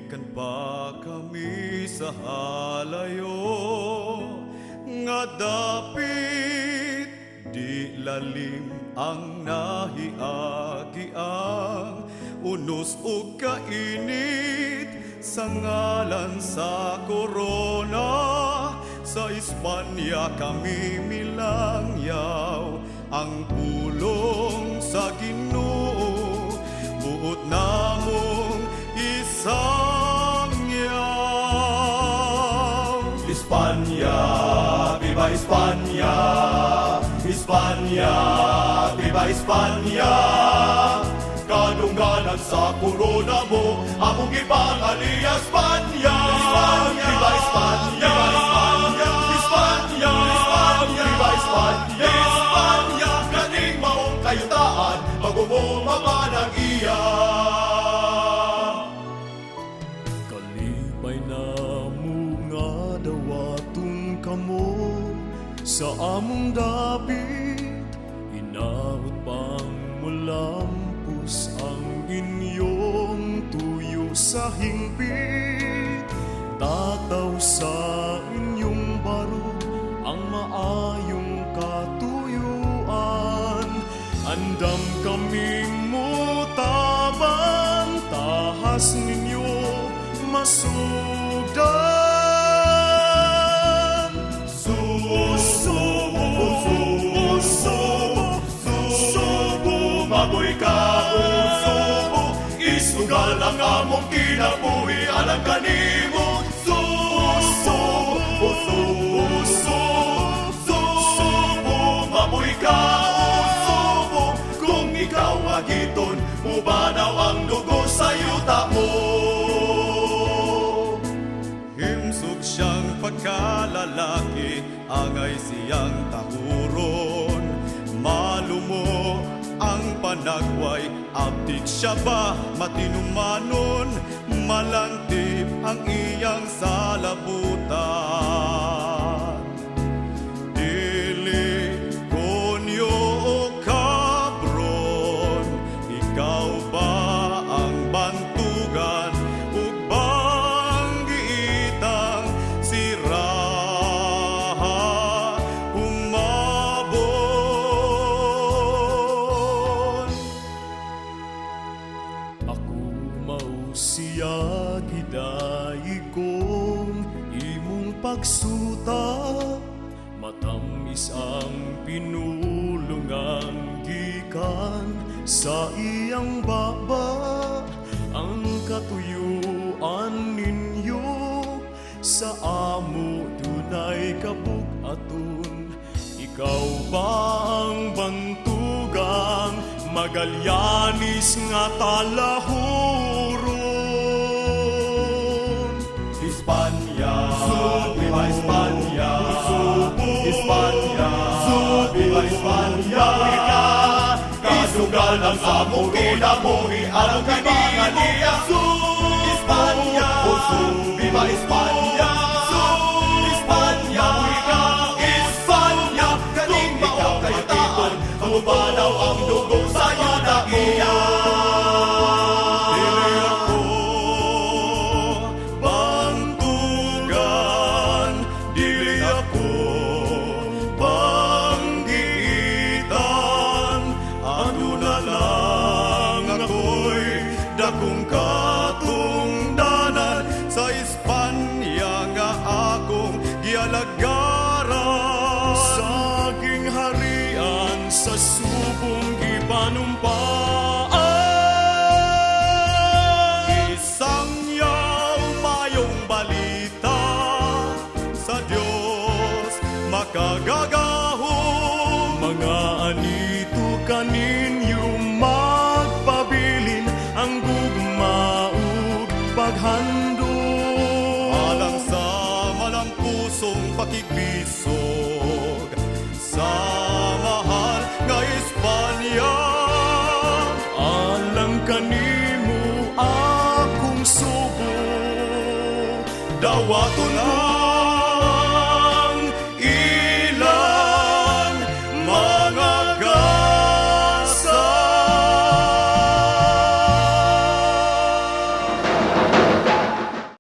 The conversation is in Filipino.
Kan pa kami sa halayo nga dapit di lalim ang nahiagiang unos ug kainit sa ngalan sa korona. Sa Espanya kami milangyaw ang pulong sa Ginoo, buot namong isangyaw. Espanya, viva Espanya, Espanya, viva Espanya. Kadungganan sa korona mo, among ipangali Espanya. Viva Espanya, Espanya, Espanya, viva Espanya, Espanya. Kaning maong kayutaan, magumumaba ng iya. Kalipay na mo nga dawatung kamo sa among dapit, inaot pang mulampos ang inyong tuyo sa hingpit. Tataw sa inyong barog ang maayong katuyuan. Andam kaming mutaban, tahas ninyo masugdan. Subo, maboy ka, subo. Isugal ang among kinabuhi, alam kanimo. Subo, maboy ka, subo. Kung ikaw agiton, mubanaw ang dugo sa yuta mo. Himsog siyang pagkalalaki, angay siyang tahuron. Malumo ang panagway, abdik siya ba matinumanon? Malantip ang iyang salabutan. Dili konyo o kabron, ikaw ba ang bantugan ug banggiitang siraha umabot? Ako mao siya gidaig kong imong pagsuta, matamis ang pinulungang gikan sa iyang baba. Ang katuyuan ninyo sa amo dunay kabug-aton. Ikaw ba ang bantugang Magalyanis nga talahuron? Espanya, viva Espanya, Espanya, viva Espanya. Kasugal ang among kinabuhi, alam kanina. Espanya, viva Espanya, Espanya, Espanya. Kaning ikaw kayataan, mabanaw ang dugo sa yuta iya. Dili ako bantugan, dili ako banggitan. Ano na lang ako'y dakong katungdanan sa Espanya nga akong gialagaran. Saging harian sa subong gipanumpaan. Isangyaw mayong balita sa Diyos makagagahong. Mga anito kaninyo magpabilin ang gugmaog paghandog. Alang sa malampusong pakigbisog sa mahal nga Espanya. Alang kanimo akong subo, dawaton mo